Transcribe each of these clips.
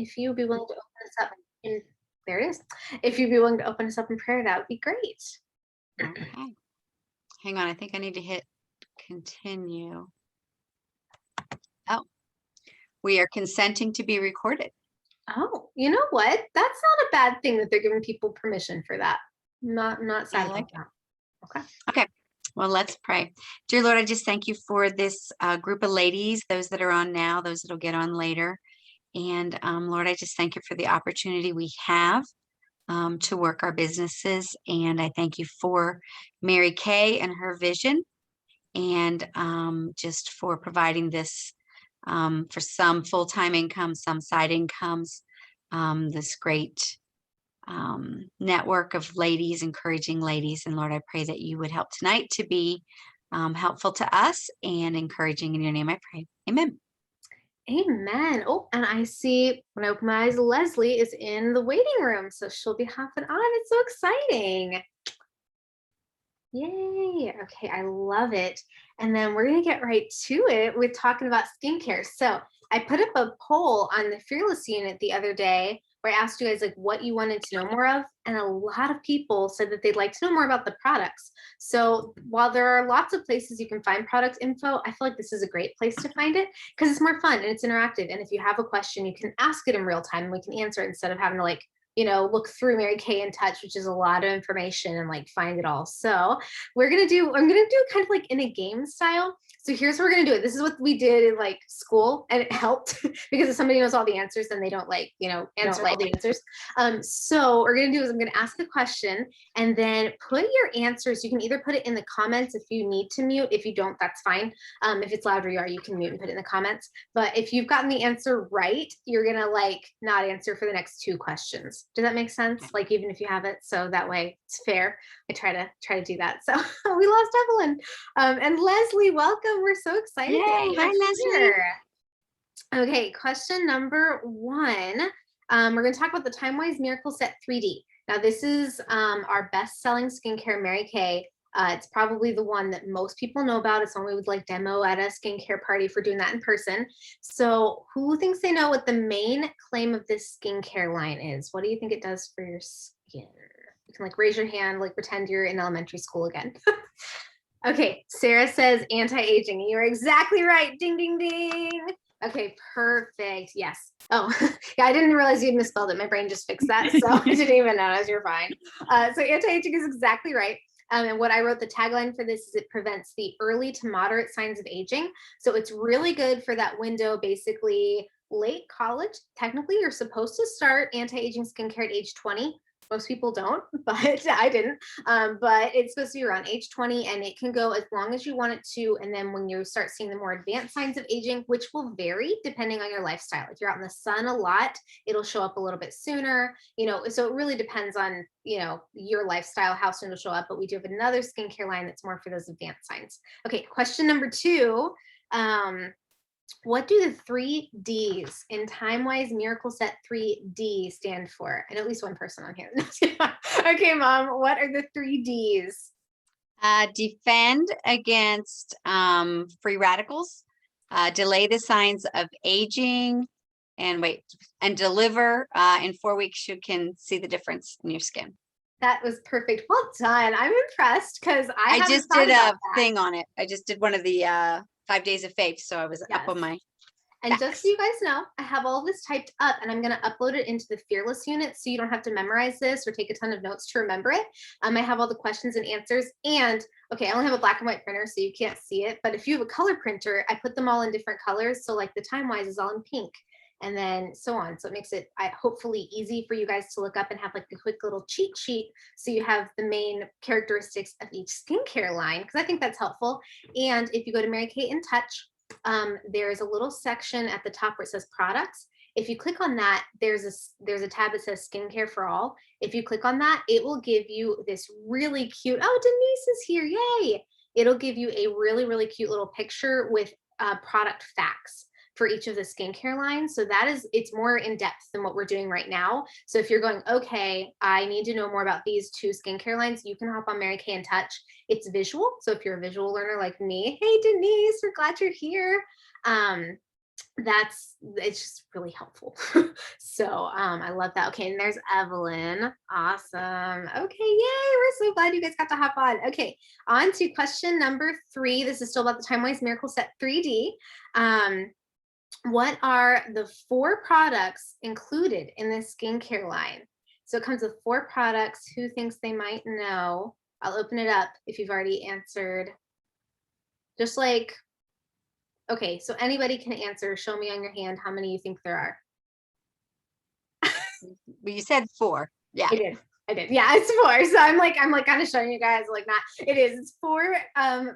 if you'd be willing to open us up in there it is. If you'd be willing to open us up in prayer, that would be great. Okay. Hang on. I think I need to hit continue. Oh, we are consenting to be recorded. Oh, you know what? That's not a bad thing that they're giving people permission for that. Not I sad like about it. that. Okay. Okay. Well, let's pray. Dear Lord, I just thank you for this group of ladies, those that are on now, those that will get on later. And Lord, I just thank you for the opportunity we have to work our businesses. And I thank you for Mary Kay and her vision, and just for providing this for some full-time income, some side incomes, this great network of ladies, encouraging ladies. And Lord, I pray that you would help tonight to be helpful to us and encouraging. In your name I pray. Amen. Amen. Oh, and I see when I open my eyes, Leslie is in the waiting room. So she'll be hopping on. It's so exciting. Yay. Okay, I love it. And then we're going to get right to it with talking about skincare. So I put up a poll on the Fearless unit the other day where I asked you guys like what you wanted to know more of. And a lot of people said that they'd like to know more about the products. So while there are lots of places you can find product info, I feel like this is a great place to find it because it's more fun and it's interactive. And if you have a question, you can ask it in real time and we can answer it instead of having to like look through Mary Kay in Touch, which is a lot of information and like find it all. So I'm gonna do kind of like in a game style. So here's what we're gonna do it. This is what we did in like school, and it helped because if somebody knows all the answers, then they don't like, answer all the answers. So what we're gonna do is I'm gonna ask a question and then put your answers. You can either put it in the comments if you need to mute. If you don't, that's fine. If it's louder you can mute and put it in the comments. But if you've gotten the answer right, you're gonna like not answer for the next 2 questions. Does that make sense? Like even if you have it, so that way it's fair. I try to do that. So we lost Evelyn. And Leslie, welcome. We're so excited. Yay. Hi, Leslie. Okay, question number 1. We're going to talk about the Time-Wise Miracle Set 3D. Now, this is our best-selling skincare, Mary Kay. It's probably the one that most people know about. It's one we would like demo at a skincare party for doing that in person. So who thinks they know what the main claim of this skincare line is? What do you think it does for your skin? You can like raise your hand, like pretend you're in elementary school again. Okay, Sarah says anti-aging. You're exactly right. Ding, ding, ding. Okay, perfect. Yes. Oh, yeah, I didn't realize you'd misspelled it. My brain just fixed that, so I didn't even notice. You're fine. So anti-aging is exactly right. And what I wrote, the tagline for this is it prevents the early to moderate signs of aging. So it's really good for that window, basically late college. Technically, you're supposed to start anti-aging skincare at age 20. Most people don't, but I didn't. But it's supposed to be around age 20 and it can go as long as you want it to. And then when you start seeing the more advanced signs of aging, which will vary depending on your lifestyle. If you're out in the sun a lot, it'll show up a little bit sooner, so it really depends on, your lifestyle, how soon it'll show up. But we do have another skincare line that's more for those advanced signs. Okay, question number 2. What do the 3 Ds in Time-Wise Miracle Set 3D stand for? And at least one person on here. Okay, Mom, what are the 3 Ds? Defend against free radicals, delay the signs of aging, and deliver in 4 weeks. You can see the difference in your skin. That was perfect. Well done. I'm impressed because I just did a thing on it. I just did one of the 5 days of faith. So I was up on my And just so you guys know, I have all this typed up and I'm going to upload it into the Fearless unit so you don't have to memorize this or take a ton of notes to remember it. I have all the questions and answers. And okay, I only have a black and white printer, so you can't see it. But if you have a color printer, I put them all in different colors. So like the Time-Wise is all in pink and then so on. So it makes it hopefully easy for you guys to look up and have like a quick little cheat sheet. So you have the main characteristics of each skincare line, because I think that's helpful. And if you go to Mary Kay in Touch, there's a little section at the top where it says products. If you click on that, there's a tab that says skincare for all. If you click on that, it will give you this really cute, oh, Denise is here, yay. It'll give you a really, really cute little picture with product facts for each of the skincare lines. So it's more in depth than what we're doing right now. So if you're going, okay, I need to know more about these 2 skincare lines, you can hop on Mary Kay in Touch. It's visual. So if you're a visual learner like me, hey, Denise, we're glad you're here. it's just really helpful. So I love that. Okay, and there's Evelyn. Awesome. Okay, yay, we're so glad you guys got to hop on. Okay, on to question number 3. This is still about the TimeWise Miracle Set 3D. What are the 4 products included in this skincare line? So it comes with 4 products. Who thinks they might know? I'll open it up if you've already answered. Just like, okay, so anybody can answer. Show me on your hand how many you think there are. Well, you said 4. Yeah. I did. Yeah, it's 4. So I'm like kind of showing you guys, like, not, it is. It's 4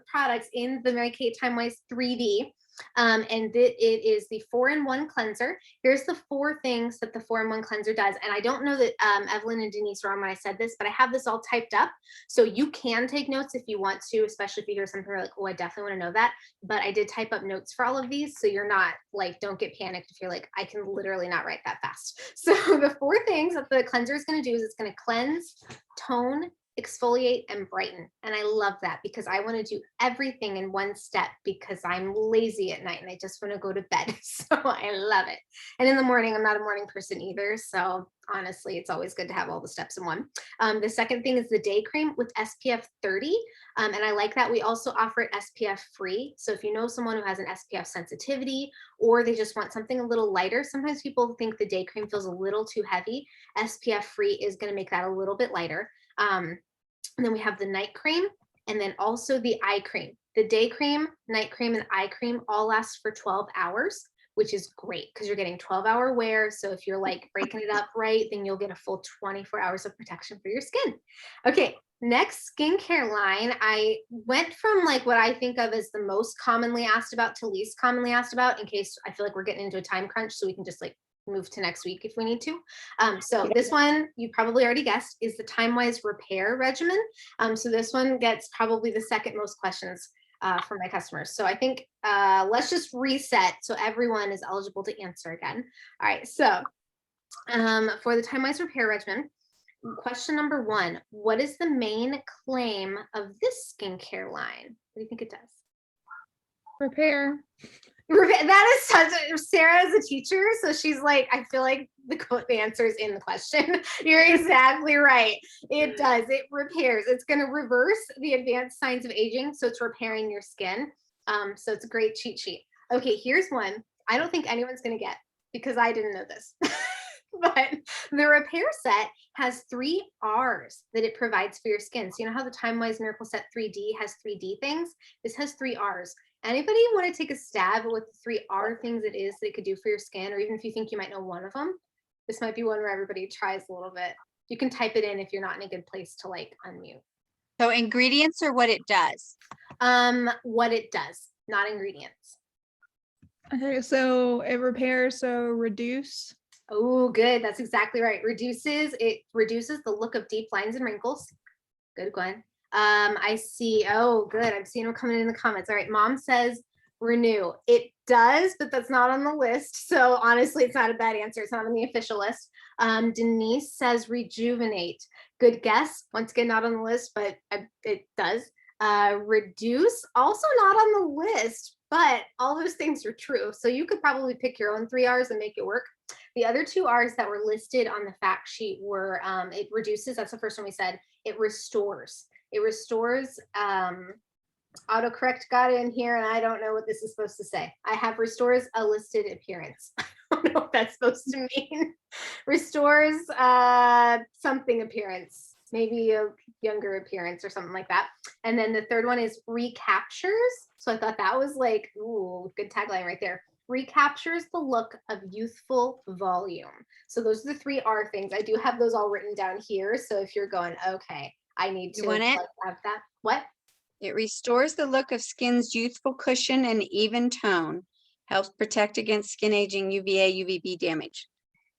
products in the Mary Kay TimeWise 3D. And it is the 4-in-1 cleanser. Here's the 4 things that the 4-in-1 cleanser does. And I don't know that Evelyn and Denise were on when I said this, but I have this all typed up. So you can take notes if you want to, especially if you hear something like, oh, I definitely want to know that. But I did type up notes for all of these. So you're not like, don't get panicked if you're like, I can literally not write that fast. So the 4 things that the cleanser is going to do is it's going to cleanse, tone, exfoliate, and brighten. And I love that because I want to do everything in one step because I'm lazy at night and I just want to go to bed. So I love it. And in the morning, I'm not a morning person either. So honestly, it's always good to have all the steps in one. The second thing is the day cream with SPF 30. And I like that we also offer it SPF free. So if you know someone who has an SPF sensitivity or they just want something a little lighter, sometimes people think the day cream feels a little too heavy. SPF free is going to make that a little bit lighter. And then we have the night cream and then also the eye cream. The day cream, night cream, and eye cream all last for 12 hours, which is great because you're getting 12-hour wear. So if you're like breaking it up right, then you'll get a full 24 hours of protection for your skin. Okay, next skincare line. I went from like what I think of as the most commonly asked about to least commonly asked about in case I feel like we're getting into a time crunch so we can just like move to next week if we need to. So this one, you probably already guessed, is the TimeWise repair regimen. So this one gets probably the second most questions from my customers. So I think let's just reset so everyone is eligible to answer again. All right, so for the TimeWise repair regimen, question number 1, what is the main claim of this skincare line? What do you think it does? Repair. That is such a, Sarah is a teacher, so she's like, I feel like the answer is in the question. You're exactly right. It does. It repairs. It's going to reverse the advanced signs of aging, so it's repairing your skin. So it's a great cheat sheet. Okay, here's one I don't think anyone's going to get because I didn't know this. But the repair set has 3 R's that it provides for your skin. So you know how the TimeWise Miracle Set 3D has 3D things? This has 3 R's. Anybody want to take a stab at what the 3 R things it is that it could do for your skin? Or even if you think you might know one of them, this might be one where everybody tries a little bit. You can type it in if you're not in a good place to like unmute. So ingredients or what it does? What it does, not ingredients. Okay, so it repairs, so reduce. Oh, good. That's exactly right. It reduces the look of deep lines and wrinkles. Good, Gwen. I see. Oh, good. I'm seeing them coming in the comments. All right. Mom says renew. It does, but that's not on the list. So honestly, it's not a bad answer. It's not on the official list. Denise says rejuvenate. Good guess. Once again, not on the list, but it does. Reduce, also not on the list, but all those things are true. So you could probably pick your own 3 R's and make it work. The other 2 R's that were listed on the fact sheet were it reduces. That's the first one we said. It restores. It restores. Autocorrect got in here, and I don't know what this is supposed to say. I have restores a listed appearance. I don't know what that's supposed to mean. Restores something appearance, maybe a younger appearance or something like that. And then the third one is recaptures. So I thought that was like, ooh, good tagline right there. Recaptures the look of youthful volume. So those are the 3 R things. I do have those all written down here. So if you're going, okay, I need to want it? like, have that. What? It restores the look of skin's youthful cushion and even tone, helps protect against skin aging, UVA, UVB damage,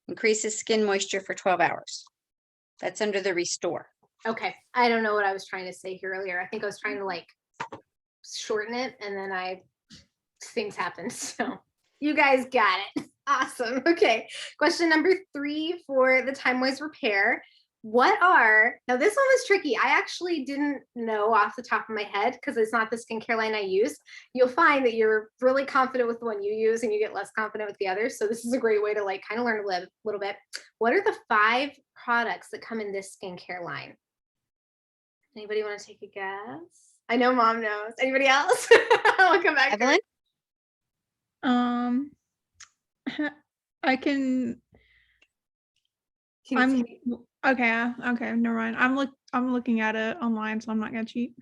increases skin moisture for 12 hours. That's under the restore. Okay. I don't know what I was trying to say here earlier. I think I was trying to like shorten it and then things happened. So you guys got it. Awesome. Okay. Question number 3 for the TimeWise repair. now this one was tricky. I actually didn't know off the top of my head because it's not the skincare line I use. You'll find that you're really confident with the one you use and you get less confident with the others. So this is a great way to like kind of learn a little bit. What are the 5 products that come in this skincare line? Anybody want to take a guess? I know mom knows. Anybody else? I'll come back. Evelyn? I can. Can you Okay. Okay. Never mind. I'm looking at it online, so I'm not gonna cheat.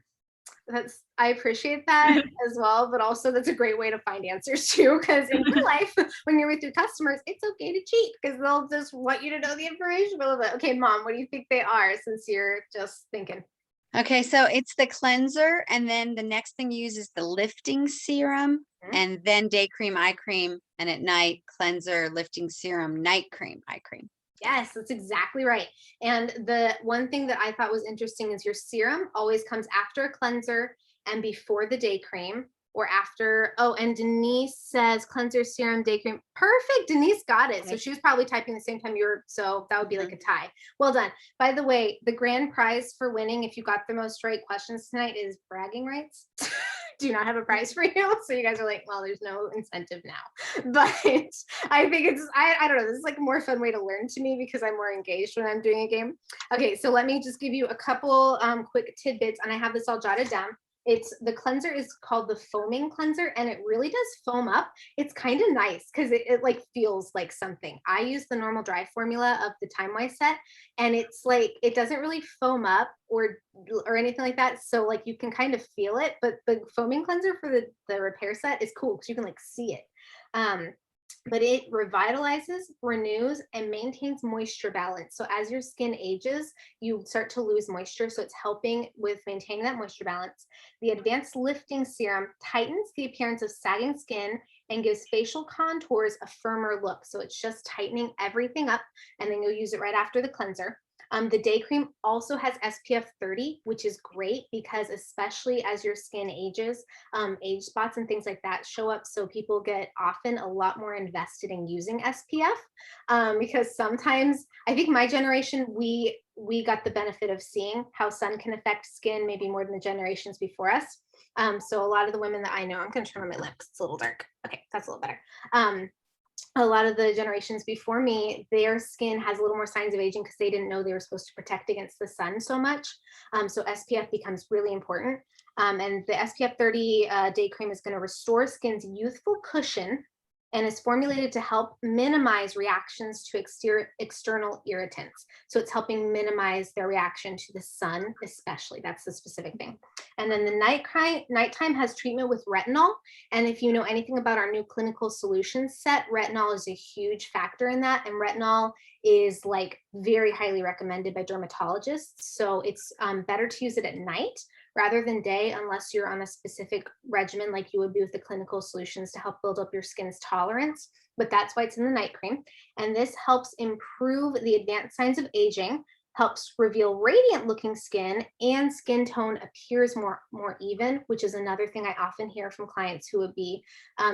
I appreciate that as well, but also that's a great way to find answers too. Because in real life, when you're with your customers, it's okay to cheat because they'll just want you to know the information a little bit. Okay, mom, what do you think they are? Since you're just thinking. Okay, so it's the cleanser, and then the next thing you use is the lifting serum, and then day cream, eye cream, and at night cleanser, lifting serum, night cream, eye cream. Yes, that's exactly right. And the one thing that I thought was interesting is your serum always comes after a cleanser and before the day cream, or after. Oh, and Denise says cleanser, serum, day cream. Perfect. Denise got it. So she was probably typing the same time you were. So that would be like a tie. Well done. By the way, the grand prize for winning, if you got the most right questions tonight, is bragging rights. Do not have a prize for you. So you guys are like, well, there's no incentive now. But I think I don't know. This is like a more fun way to learn to me because I'm more engaged when I'm doing a game. Okay, so let me just give you a couple quick tidbits, and I have this all jotted down. The cleanser is called the foaming cleanser, and it really does foam up. It's kind of nice because it like feels like something. I use the normal dry formula of the Time Wise set, and it's like it doesn't really foam up or anything like that. So like you can kind of feel it, but the foaming cleanser for the repair set is cool because you can like see it. But it revitalizes, renews, and maintains moisture balance. So as your skin ages, you start to lose moisture. So it's helping with maintaining that moisture balance. The advanced lifting serum tightens the appearance of sagging skin and gives facial contours a firmer look. So it's just tightening everything up, and then you'll use it right after the cleanser. The day cream also has SPF 30, which is great because especially as your skin ages, age spots and things like that show up. So people get often a lot more invested in using SPF because sometimes I think my generation, we got the benefit of seeing how sun can affect skin maybe more than the generations before us. So a lot of the women that I know, I'm going to turn on my lips. It's a little dark. Okay, that's a little better. A lot of the generations before me, their skin has a little more signs of aging because they didn't know they were supposed to protect against the sun so much. So SPF becomes really important. And the SPF 30 day cream is going to restore skin's youthful cushion and is formulated to help minimize reactions to external irritants. So it's helping minimize their reaction to the sun, especially. That's the specific thing. And then the nighttime has treatment with retinol. And if you know anything about our new clinical solutions set, retinol is a huge factor in that. And retinol is like very highly recommended by dermatologists. So it's better to use it at night rather than day, unless you're on a specific regimen like you would be with the clinical solutions to help build up your skin's tolerance. But that's why it's in the night cream. And this helps improve the advanced signs of aging, helps reveal radiant looking skin, and skin tone appears more even, which is another thing I often hear from clients who would be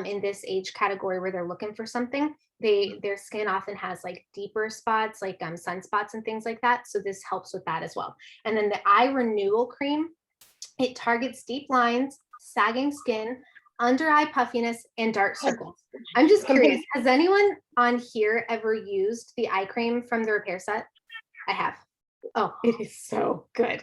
in this age category where they're looking for something. Their skin often has like deeper spots, like sunspots and things like that. So this helps with that as well. And then the eye renewal cream, it targets deep lines, sagging skin, under eye puffiness, and dark circles. I'm just curious, has anyone on here ever used the eye cream from the repair set? I have. Oh, it is so good.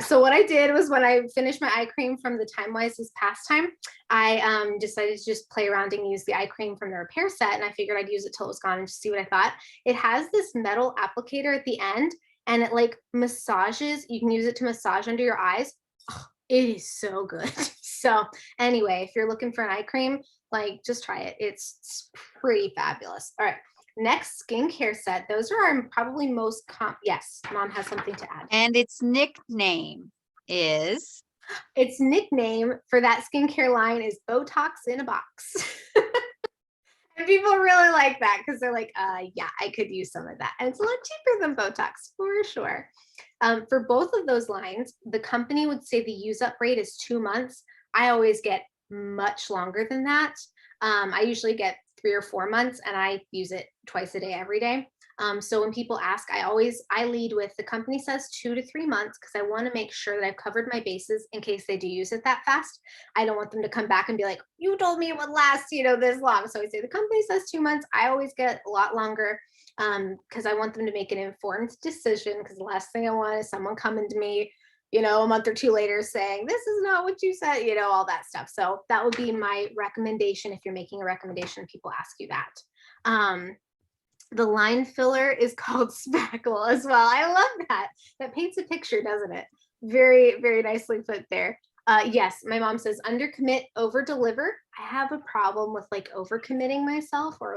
So what I did was when I finished my eye cream from the Time Wise this past time, I decided to just play around and use the eye cream from the repair set. And I figured I'd use it till it was gone and just see what I thought. It has this metal applicator at the end, and it like massages. You can use it to massage under your eyes. Oh, it is so good. So anyway, if you're looking for an eye cream, like just try it. It's pretty fabulous. All right. Next skincare set. Those are our probably most yes, mom has something to add. And its nickname is? Its nickname for that skincare line is Botox in a box. And people really like that because they're like, yeah, I could use some of that. And it's a lot cheaper than Botox for sure. For both of those lines, the company would say the use up rate is 2 months. I always get much longer than that. I usually get 3 or 4 months, and I use it twice a day, every day. So when people ask, I lead with the company says 2 to 3 months because I want to make sure that I've covered my bases in case they do use it that fast. I don't want them to come back and be like, you told me it would last, this long. So I say the company says 2 months. I always get a lot longer because I want them to make an informed decision, because the last thing I want is someone coming to me, a month or two later saying, this is not what you said, all that stuff. So that would be my recommendation if you're making a recommendation, people ask you that. The line filler is called spackle as well. I love that. That paints a picture, doesn't it? Very, very nicely put there. Yes, my mom says undercommit, over deliver. I have a problem with like overcommitting myself or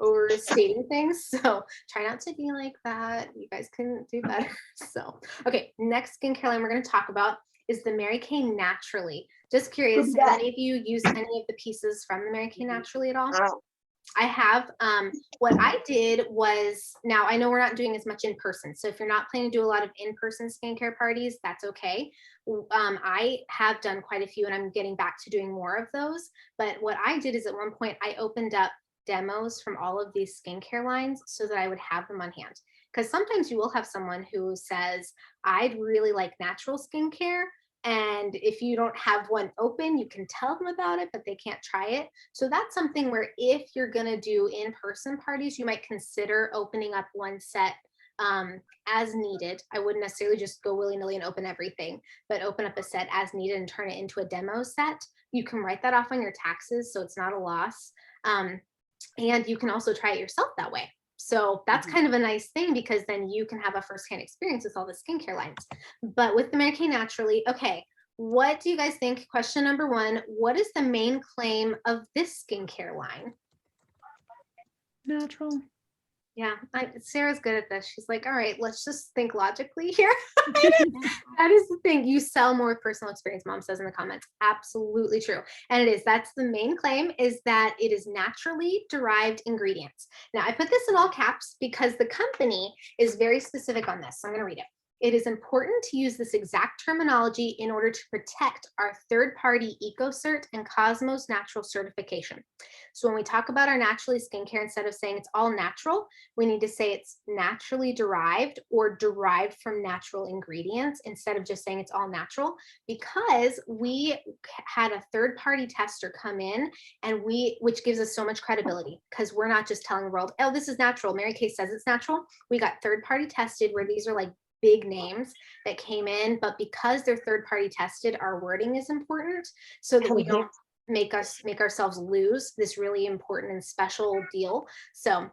overstating things. So try not to be like that. You guys can do better. So, okay, next skincare line we're going to talk about is the Mary Kay Naturally. Just curious, have any of you used any of the pieces from the Mary Kay Naturally at all? I have. What I did was, now I know we're not doing as much in person. So if you're not planning to do a lot of in-person skincare parties, that's okay. I have done quite a few and I'm getting back to doing more of those. But what I did is at one point I opened up demos from all of these skincare lines so that I would have them on hand. Because sometimes you will have someone who says, I'd really like natural skincare. And if you don't have one open, you can tell them about it, but they can't try it. So that's something where if you're going to do in-person parties, you might consider opening up one set as needed. I wouldn't necessarily just go willy-nilly and open everything, but open up a set as needed and turn it into a demo set. You can write that off on your taxes, so it's not a loss. And you can also try it yourself that way. So that's kind of a nice thing, because then you can have a firsthand experience with all the skincare lines. But with the Mary Kay Naturally, okay, what do you guys think? Question number one, what is the main claim of this skincare line? Natural. Yeah, Sarah's good at this. She's like, all right, let's just think logically here. That is the thing. You sell more personal experience, Mom says in the comments. Absolutely true. And it is. That's the main claim, is that it is naturally derived ingredients. Now, I put this in all caps because the company is very specific on this. So I'm going to read it. It is important to use this exact terminology in order to protect our third-party EcoCert and Cosmos Natural certification. So when we talk about our naturally skincare, instead of saying it's all natural, we need to say it's naturally derived or derived from natural ingredients instead of just saying it's all natural, because we had a third-party tester come in and which gives us so much credibility, because we're not just telling the world, oh, this is natural. Mary Kay says it's natural. We got third-party tested, where these are like big names that came in, but because they're third party tested, our wording is important so that we don't make ourselves lose this really important and special deal. So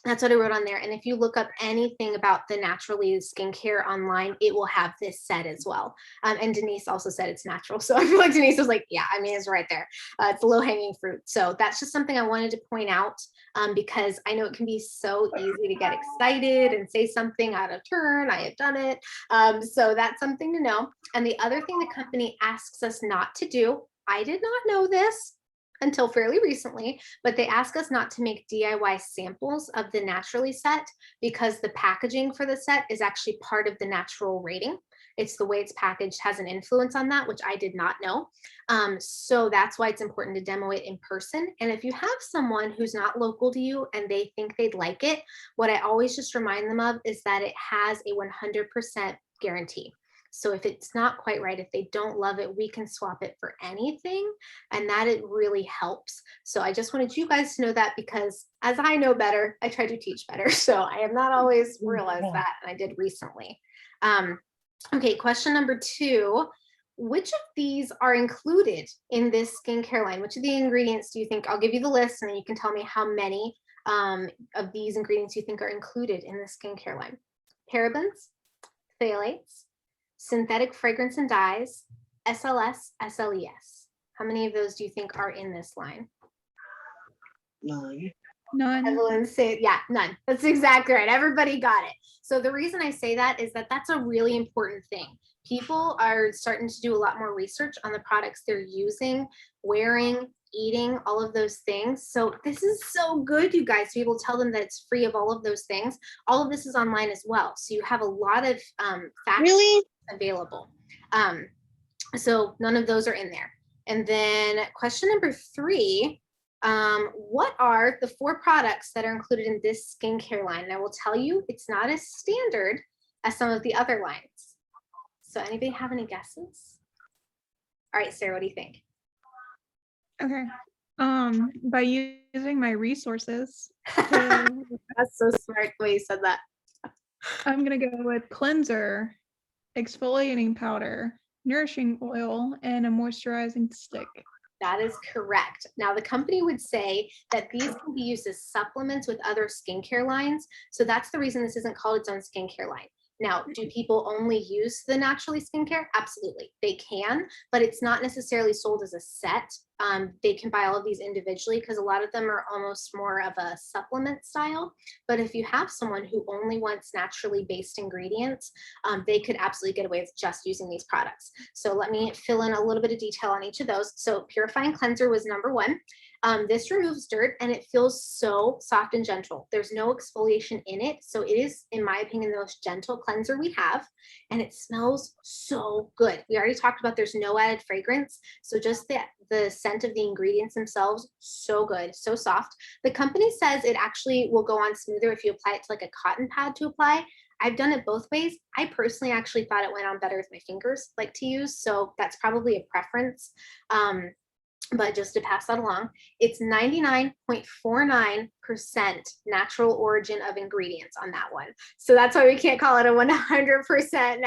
that's what I wrote on there. And if you look up anything about the Naturally skincare online, it will have this set as well. And Denise also said it's natural. So I feel like Denise was like, yeah, I mean, it's right there. It's a low hanging fruit. So that's just something I wanted to point out, because I know it can be so easy to get excited and say something out of turn. I have done it. So that's something to know. And the other thing the company asks us not to do, I did not know this until fairly recently, but they ask us not to make DIY samples of the Naturally set, because the packaging for the set is actually part of the natural rating. It's the way it's packaged has an influence on that, which I did not know. So that's why it's important to demo it in person. And if you have someone who's not local to you and they think they'd like it, what I always just remind them of is that it has a 100% guarantee. So if it's not quite right, if they don't love it, we can swap it for anything, and that it really helps. So I just wanted you guys to know that, because as I know better, I try to teach better. So I have not always realized that, and I did recently. Okay, question number two. Which of these are included in this skincare line? Which of the ingredients do you think? I'll give you the list, and then you can tell me how many of these ingredients you think are included in the skincare line. Parabens, phthalates, synthetic fragrance and dyes, SLS, SLES. How many of those do you think are in this line? None. Evelyn said, yeah, none. That's exactly right. Everybody got it. So the reason I say that is that that's a really important thing. People are starting to do a lot more research on the products they're using, wearing, eating, all of those things. So this is so good, you guys, to be able to tell them that it's free of all of those things. All of this is online as well. So you have a lot of facts available. So none of those are in there. And then question number three, What are the 4 products that are included in this skincare line? And I will tell you, it's not as standard as some of the other lines. So anybody have any guesses? All right, Sarah, what do you think? Okay. By using my resources, to, That's so smart the way you said that. I'm gonna go with cleanser, exfoliating powder, nourishing oil, and a moisturizing stick. That is correct. Now, the company would say that these can be used as supplements with other skincare lines. So that's the reason this isn't called its own skincare line. Now, do people only use the naturally skincare? Absolutely, they can, but it's not necessarily sold as a set. They can buy all of these individually because a lot of them are almost more of a supplement style. But if you have someone who only wants naturally based ingredients, they could absolutely get away with just using these products. So let me fill in a little bit of detail on each of those. So purifying cleanser was number 1. This removes dirt and it feels so soft and gentle. There's no exfoliation in it. So it is, in my opinion, the most gentle cleanser we have. And it smells so good. We already talked about there's no added fragrance. So just the scent of the ingredients themselves, so good, so soft. The company says it actually will go on smoother if you apply it to like a cotton pad to apply. I've done it both ways. I personally actually thought it went on better with my fingers, like to use. So that's probably a preference. But just to pass that along, it's 99.49% natural origin of ingredients on that one. So that's why we can't call it a 100%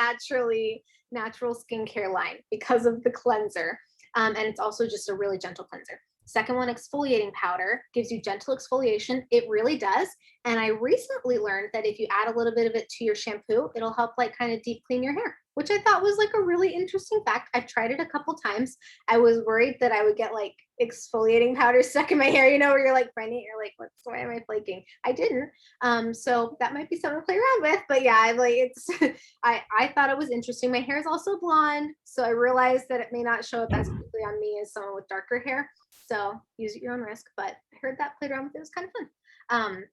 natural skincare line because of the cleanser. And it's also just a really gentle cleanser. Second one, exfoliating powder gives you gentle exfoliation. It really does. And I recently learned that if you add a little bit of it to your shampoo, it'll help like kind of deep clean your hair, which I thought was like a really interesting fact. I've tried it a couple times. I was worried that I would get like exfoliating powder stuck in my hair, you know, where you're like finding it, you're like, why am I flaking? I didn't. So that might be something to play around with. But yeah, I like it's I thought it was interesting. My hair is also blonde, so I realized that it may not show up as quickly on me as someone with darker hair. So use at your own risk. But I heard that, played around with it, was kind of fun.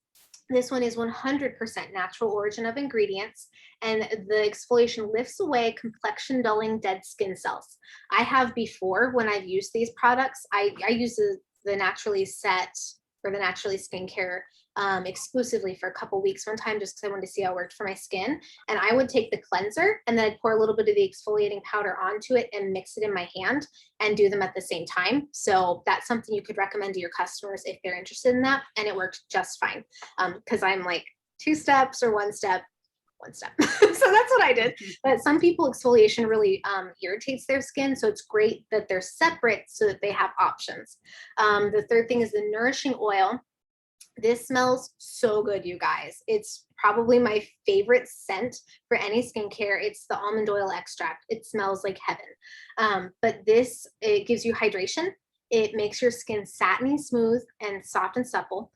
This one is 100% natural origin of ingredients, and the exfoliation lifts away complexion dulling dead skin cells. I have before, when I've used these products, I use the Naturally Set or the Naturally Skincare exclusively for a couple weeks one time, just because I wanted to see how it worked for my skin. And I would take the cleanser and then I'd pour a little bit of the exfoliating powder onto it and mix it in my hand and do them at the same time. So that's something you could recommend to your customers if they're interested in that. And it worked just fine because I'm like 2 steps or 1 step. 1 step. So that's what I did. But some people, exfoliation really irritates their skin. So it's great that they're separate so that they have options. The third thing is the nourishing oil. This smells so good, you guys. It's probably my favorite scent for any skincare. It's the almond oil extract. It smells like heaven. But this, it gives you hydration. It makes your skin satiny smooth and soft and supple.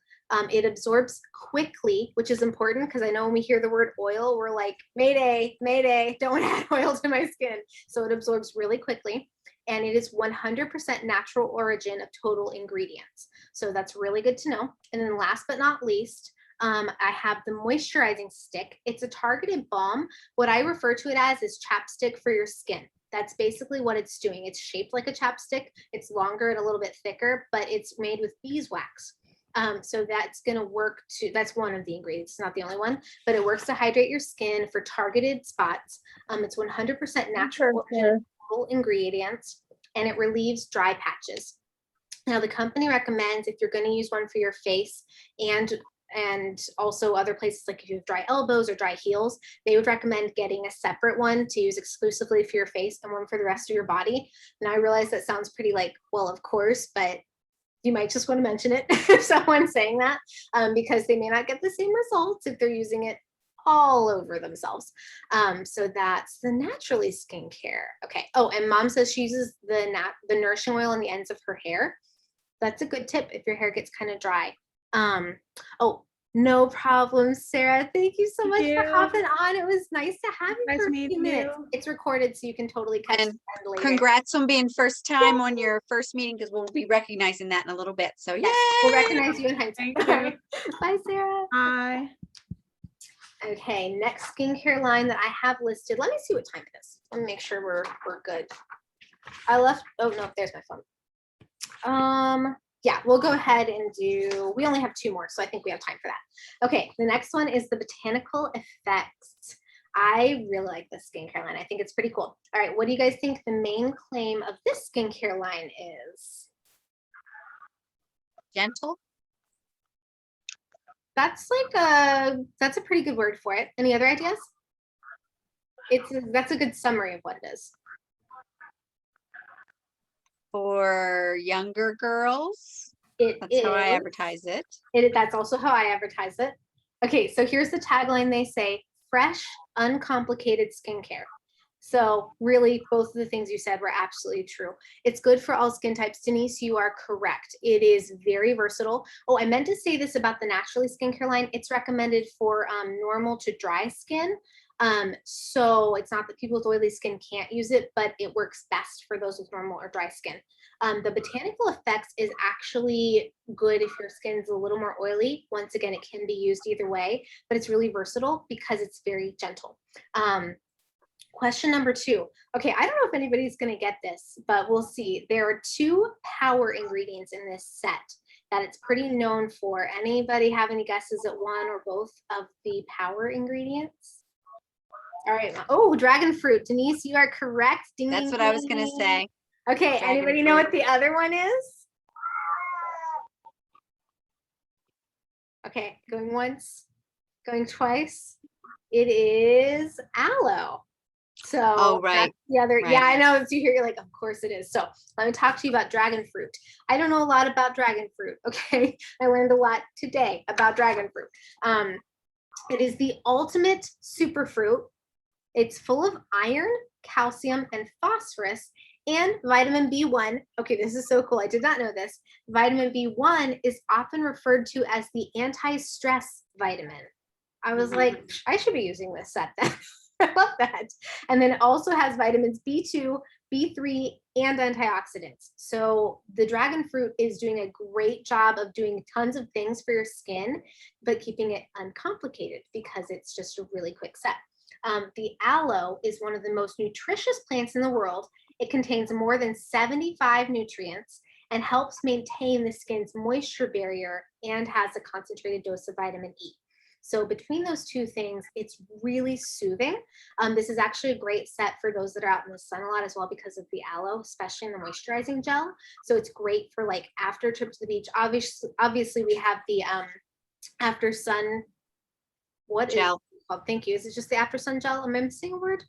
It absorbs quickly, which is important because I know when we hear the word oil, we're like, Mayday, Mayday, don't add oil to my skin. So it absorbs really quickly. And it is 100% natural origin of total ingredients. So that's really good to know. And then last but not least, I have the moisturizing stick. It's a targeted balm. What I refer to it as is chapstick for your skin. That's basically what it's doing. It's shaped like a chapstick. It's longer and a little bit thicker, but it's made with beeswax. So that's going to work to, that's one of the ingredients. It's not the only one, but it works to hydrate your skin for targeted spots. It's 100% natural ingredients, and it relieves dry patches. Now, the company recommends if you're going to use one for your face and also other places, like if you have dry elbows or dry heels, they would recommend getting a separate one to use exclusively for your face and one for the rest of your body. And I realize that sounds pretty like, well, of course, but you might just want to mention it if someone's saying that, because they may not get the same results if they're using it all over themselves. So that's the Naturally Skincare. Okay. Oh, and Mom says she uses the nourishing oil on the ends of her hair. That's a good tip if your hair gets kind of dry. Oh, no problem, Sarah. Thank you so much for hopping on. It was nice to have you for a few minutes. It's recorded, so you can totally catch it later. Congrats on being first time on your first meeting, because we'll be recognizing that in a little bit. So yeah, we'll recognize you in hindsight. Bye, Sarah. Bye. Okay, next skincare line that I have listed. Let me see what time it is. Let me make sure we're good. I left. Oh no, there's my phone. Yeah, we'll go ahead and do, we only have 2 more, so I think we have time for that. Okay, the next one is the botanical effects. I really like this skincare line. I think it's pretty cool. All right, what do you guys think the main claim of this skincare line is? Gentle. That's a pretty good word for it. Any other ideas? That's a good summary of what it is. For younger girls. That's how I advertise it. That's also how I advertise it. Okay, so here's the tagline. They say, fresh, uncomplicated skincare. So really, both of the things you said were absolutely true. It's good for all skin types. Denise, you are correct. It is very versatile. Oh, I meant to say this about the Naturally skincare line. It's recommended for normal to dry skin. So it's not that people with oily skin can't use it, but it works best for those with normal or dry skin. The botanical effects is actually good if your skin's a little more oily. Once again, it can be used either way, but it's really versatile because it's very gentle. Question number 2. Okay, I don't know if anybody's going to get this, but we'll see. There are 2 power ingredients in this set that it's pretty known for. Anybody have any guesses at one or both of the power ingredients? All right. Oh, dragon fruit. Denise, you are correct. Ding, That's ding, what I was going to ding. say. Okay, Dragon anybody know fruit. what the other one is? Okay, going once, going twice. It is aloe. So Oh, right. that's the other, Right. yeah, I know. So you're like, of course it is. So let me talk to you about dragon fruit. I don't know a lot about dragon fruit. Okay, I learned a lot today about dragon fruit. It is the ultimate superfruit. It's full of iron, calcium, and phosphorus, and vitamin B1. Okay, this is so cool. I did not know this. Vitamin B1 is often referred to as the anti-stress vitamin. I was like, I should be using this set then. I love that. And then it also has vitamins B2, B3, and antioxidants. So the dragon fruit is doing a great job of doing tons of things for your skin, but keeping it uncomplicated because it's just a really quick set. The aloe is one of the most nutritious plants in the world. It contains more than 75 nutrients and helps maintain the skin's moisture barrier and has a concentrated dose of vitamin E. So between those 2 things, it's really soothing. This is actually a great set for those that are out in the sun a lot as well because of the aloe, especially in the moisturizing gel. So it's great for like after a trip to the beach. Obviously we have the after sun, what Gel. is it called? Thank you. Is it just the after sun gel? Am I missing a word?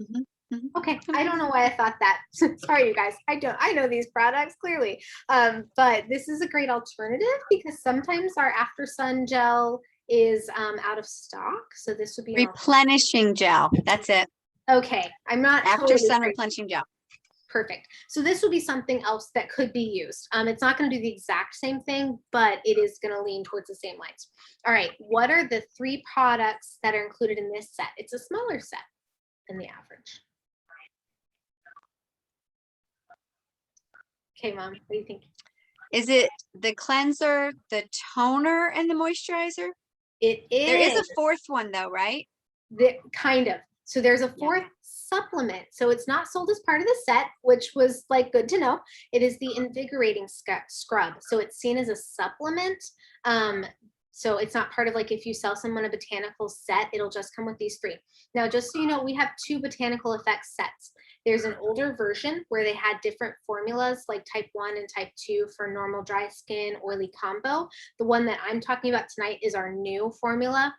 Okay, Mm-hmm. I don't know why I thought that. Sorry, you guys. I know these products clearly, but this is a great alternative because sometimes our after sun gel is out of stock. So this would be Replenishing gel. That's it. okay. I'm not After totally sun crazy. replenishing gel. Perfect. So this would be something else that could be used. It's not going to do the exact same thing, but it is going to lean towards the same lines. All right. What are the 3 products that are included in this set? It's a smaller set than the average. Okay, Mom, what do you think? Is it the cleanser, the toner, and the moisturizer? It is. There is a 4th one though, right? Kind of. So there's a 4th supplement. So it's not sold as part of the set, which was like good to know. It is the invigorating scrub. So it's seen as a supplement. So it's not part of like if you sell someone a botanical set, it'll just come with these 3. Now, just so you know, we have 2 botanical effects sets. There's an older version where they had different formulas like type 1 and type 2 for normal dry skin, oily combo. The one that I'm talking about tonight is our new formula.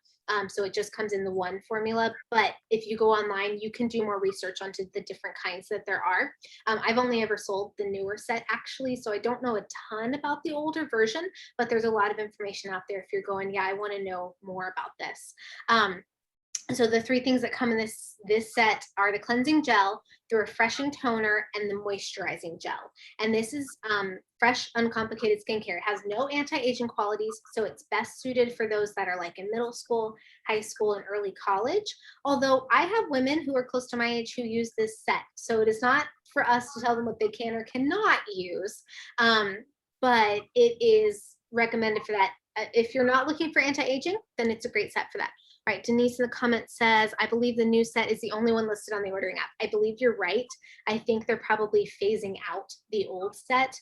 So it just comes in the 1 formula, but if you go online, you can do more research onto the different kinds that there are. I've only ever sold the newer set actually, so I don't know a ton about the older version, but there's a lot of information out there if you're going, yeah, I want to know more about this. So the 3 things that come in this set are the cleansing gel, the refreshing toner, and the moisturizing gel. And this is fresh, uncomplicated skincare. It has no anti-aging qualities, so it's best suited for those that are like in middle school, high school, and early college. Although I have women who are close to my age who use this set, so it is not for us to tell them what they can or cannot use, but it is recommended for that. If you're not looking for anti-aging, then it's a great set for that. All right, Denise in the comment says, I believe the new set is the only one listed on the ordering app. I believe you're right. I think they're probably phasing out the old set.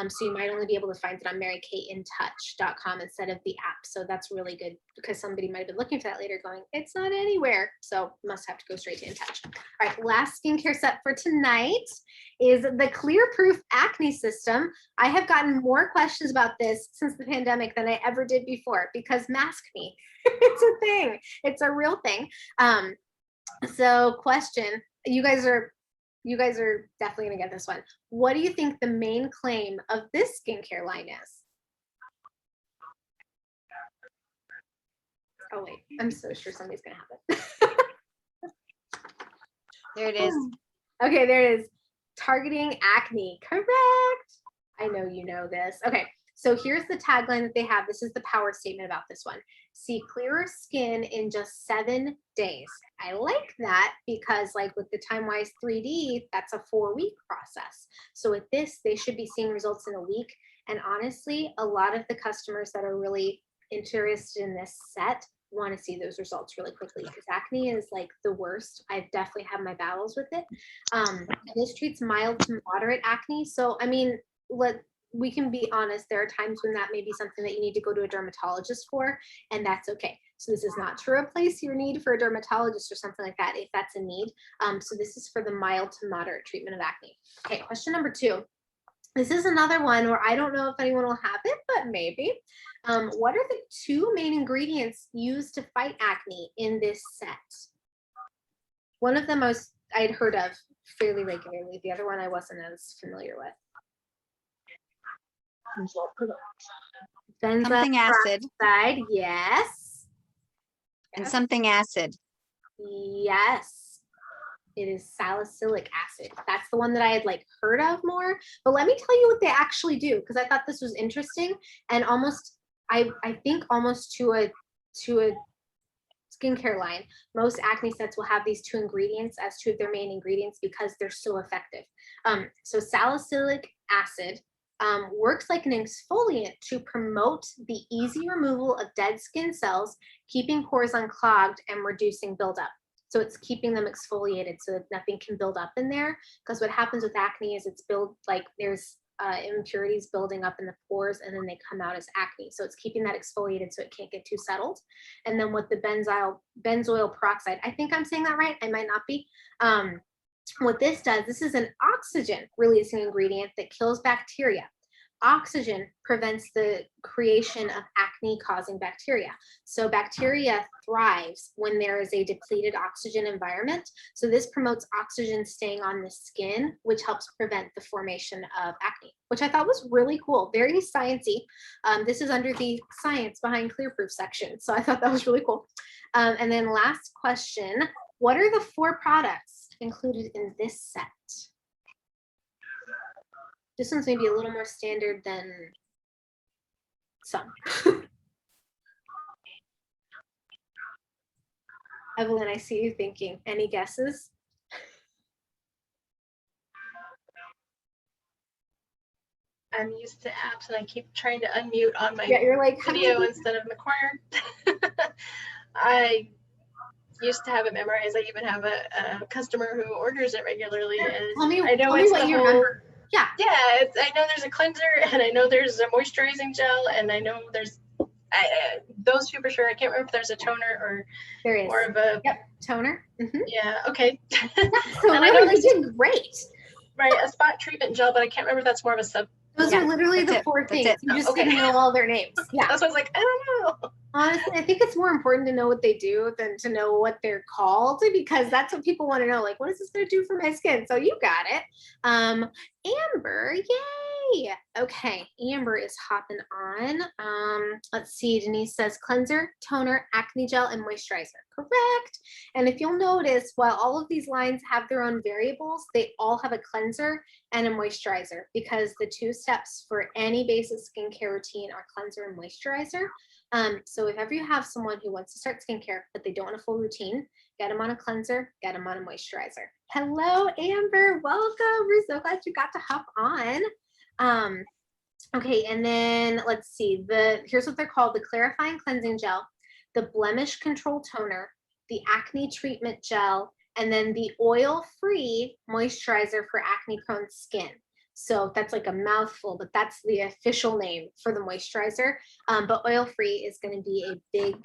So you might only be able to find it on marykintouch.com instead of the app. So that's really good because somebody might have been looking for that later going, it's not anywhere. So must have to go straight to In Touch. All right, last skincare set for tonight is the Clear Proof Acne System. I have gotten more questions about this since the pandemic than I ever did before because mask me. It's a thing. It's a real thing. So question, you guys are definitely gonna get this one. What do you think the main claim of this skincare line is? Oh wait, I'm so sure somebody's gonna have it. There it is. Okay, there it is. Targeting acne, correct. I know you know this. Okay, so here's the tagline that they have. This is the power statement about this one. See clearer skin in just 7 days. I like that because like with the TimeWise 3D, that's a 4-week process. So with this, they should be seeing results in a week. And honestly, a lot of the customers that are really interested in this set want to see those results really quickly because acne is like the worst. I've definitely had my battles with it. This treats mild to moderate acne. So, I mean, we can be honest, there are times when that may be something that you need to go to a dermatologist for, and that's okay. So this is not to replace your need for a dermatologist or something like that if that's a need. So this is for the mild to moderate treatment of acne. Okay, question number 2. This is another one where I don't know if anyone will have it, but maybe. What are the 2 main ingredients used to fight acne in this set? One of them I'd heard of fairly regularly. The other one I wasn't as familiar with. Something acid. Peroxide, yes. And something acid. Yes. It is salicylic acid. That's the one that I had like heard of more. But let me tell you what they actually do because I thought this was interesting and almost I think almost to a skincare line, most acne sets will have these 2 ingredients as 2 of their main ingredients because they're so effective. So salicylic acid works like an exfoliant to promote the easy removal of dead skin cells, keeping pores unclogged and reducing buildup. So it's keeping them exfoliated so that nothing can build up in there. Because what happens with acne is there's impurities building up in the pores and then they come out as acne. So it's keeping that exfoliated so it can't get too settled. And then with the benzoyl peroxide, I think I'm saying that right. I might not be. What this does, this is an oxygen releasing ingredient that kills bacteria. Oxygen prevents the creation of acne causing bacteria. So bacteria thrives when there is a depleted oxygen environment. So this promotes oxygen staying on the skin, which helps prevent the formation of acne, which I thought was really cool, very sciencey. This is under the science behind Clear Proof section. So I thought that was really cool. And then last question, what are the 4 products included in this set? This one's maybe a little more standard than some. Evelyn, I see you thinking. Any guesses? I'm used to apps and I keep trying to unmute on my You're like, video instead of in the corner. I used to have it memorized. I even have a customer who orders it regularly. And I know it's the whole, yeah. I know there's a cleanser and I know there's a moisturizing gel and I know there's those 2 for sure. I can't remember if there's a toner or there is more of a toner. Yeah, okay. So and really, I know you did great. Right, a spot treatment gel, but I can't remember if that's more of a sub. Those are literally the 4 things. You just didn't know all their names. Yeah. That's why I was like, I don't know. Honestly, I think it's more important to know what they do than to know what they're called because that's what people want to know. Like, what is this going to do for my skin? So you got it. Amber, yay. Okay, Amber is hopping on. Let's see, Denise says cleanser, toner, acne gel, and moisturizer. Correct. And if you'll notice, while all of these lines have their own variables, they all have a cleanser and a moisturizer because the 2 steps for any basic skincare routine are cleanser and moisturizer. So if ever you have someone who wants to start skincare, but they don't want a full routine, get them on a cleanser, get them on a moisturizer. Hello, Amber, welcome. We're so glad you got to hop on. Okay, and then let's see, here's what they're called, the clarifying cleansing gel, the blemish control toner, the acne treatment gel, and then the oil-free moisturizer for acne-prone skin. So that's like a mouthful, but that's the official name for the moisturizer. But oil-free is going to be a big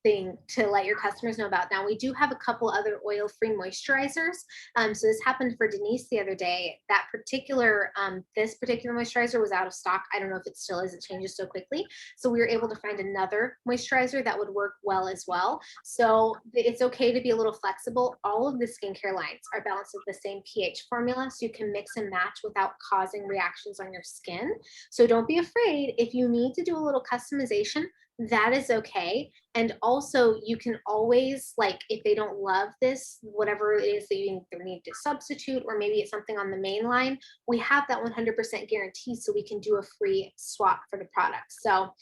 thing to let your customers know about. Now we do have a couple other oil-free moisturizers. So this happened for Denise the other day. That particular, this particular moisturizer was out of stock. I don't know if it still is, it changes so quickly. So we were able to find another moisturizer that would work well as well. So it's okay to be a little flexible. All of the skincare lines are balanced with the same pH formula, so you can mix and match without causing reactions on your skin. So don't be afraid if you need to do a little customization, that is okay. And also you can always, like, if they don't love this, whatever it is that you either need to substitute, or maybe it's something on the main line, we have that 100% guarantee, so we can do a free swap for the product. So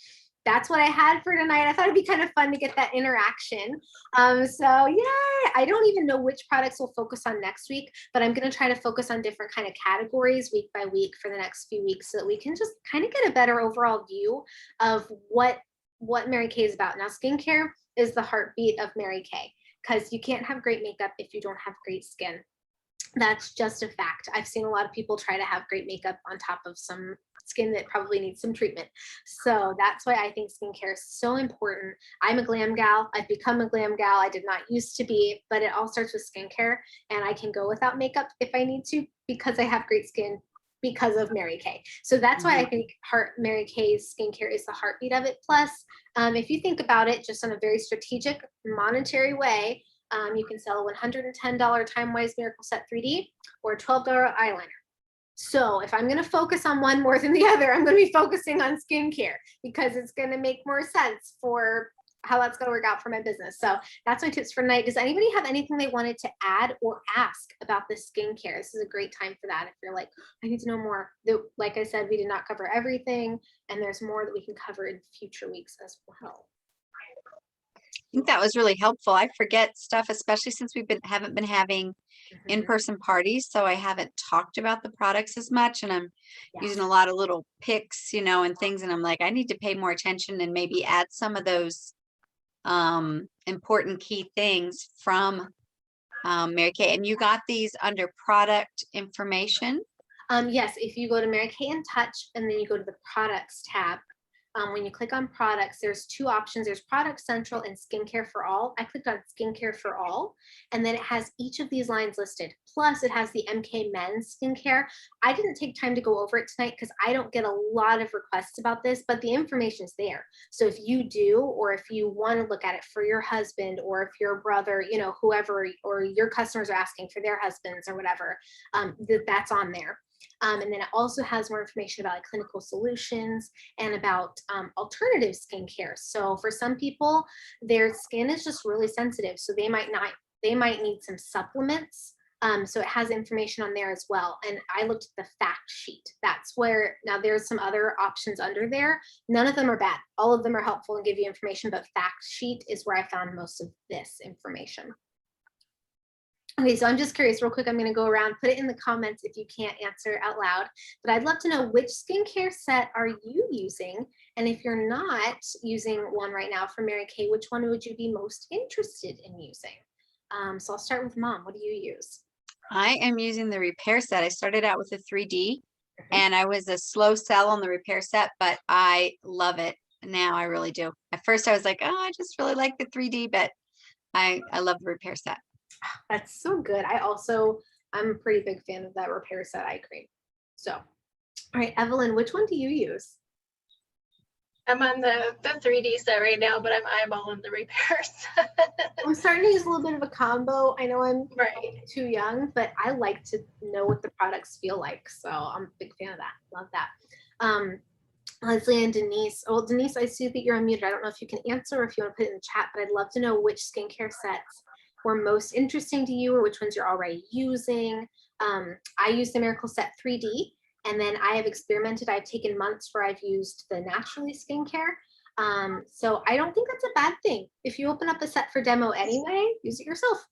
that's what I had for tonight. I thought it'd be kind of fun to get that interaction. So yeah, I don't even know which products we'll focus on next week, but I'm going to try to focus on different kind of categories week by week for the next few weeks, so that we can just kind of get a better overall view of what Mary Kay is about. Now, skincare is the heartbeat of Mary Kay, because you can't have great makeup if you don't have great skin. That's just a fact. I've seen a lot of people try to have great makeup on top of some skin that probably needs some treatment. So that's why I think skincare is so important. I'm a glam gal. I've become a glam gal. I did not used to be, but it all starts with skincare, and I can go without makeup if I need to, because I have great skin because of Mary Kay. So that's why I think Mary Kay's skincare is the heartbeat of it. Plus, if you think about it just in a very strategic monetary way, you can sell a $110 Time-Wise Miracle Set 3D or a $12 eyeliner. So if I'm going to focus on one more than the other, I'm going to be focusing on skincare, because it's going to make more sense for how that's going to work out for my business. So that's my tips for tonight. Does anybody have anything they wanted to add or ask about the skincare? This is a great time for that. If you're like, I need to know more. Like I said, we did not cover everything, and there's more that we can cover in future weeks as well. I think that was really helpful. I forget stuff, especially since haven't been having in-person parties, so I haven't talked about the products as much, and I'm using a lot of little pics, and things, and I'm like, I need to pay more attention and maybe add some of those important key things from Mary Kay. And you got these under product information? Yes, if you go to Mary Kay in Touch and then you go to the products tab, when you click on products, there's two options. There's Product Central and Skincare for All. I clicked on Skincare for All, and then it has each of these lines listed. Plus, it has the MK Men's Skincare. I didn't take time to go over it tonight because I don't get a lot of requests about this, but the information's there. So if you do, or if you want to look at it for your husband, or if your brother, whoever, or your customers are asking for their husbands or whatever, that's on there. And then it also has more information about clinical solutions and about alternative skincare. So for some people, their skin is just really sensitive, so they might need some supplements. So it has information on there as well. And I looked at the fact sheet. That's where, now there's some other options under there. None of them are bad. All of them are helpful and give you information, but fact sheet is where I found most of this information. Okay, so I'm just curious real quick. I'm going to go around, put it in the comments if you can't answer out loud, but I'd love to know, which skincare set are you using? And if you're not using one right now from Mary Kay, which one would you be most interested in using? So I'll start with Mom. What do you use? I am using the repair set. I started out with a 3D and I was a slow sell on the repair set, but I love it now. I really do. At first I was like, oh, I just really like the 3D, but I love the repair set. That's so good. I'm a pretty big fan of that repair set eye cream. So, all right, Evelyn, which one do you use? I'm on the 3D set right now, but I'm eyeballing the repair set. I'm starting to use a little bit of a combo. I know I'm right. too young, but I like to know what the products feel like. So I'm a big fan of that. Love that. Leslie and Denise. Oh, Denise, I see that you're unmuted. I don't know if you can answer or if you want to put it in the chat, but I'd love to know which skincare sets were most interesting to you, or which ones you're already using. I use the Miracle Set 3D, and then I have experimented. I've taken months where I've used the Naturally Skincare. So I don't think that's a bad thing. If you open up a set for demo anyway, use it yourself.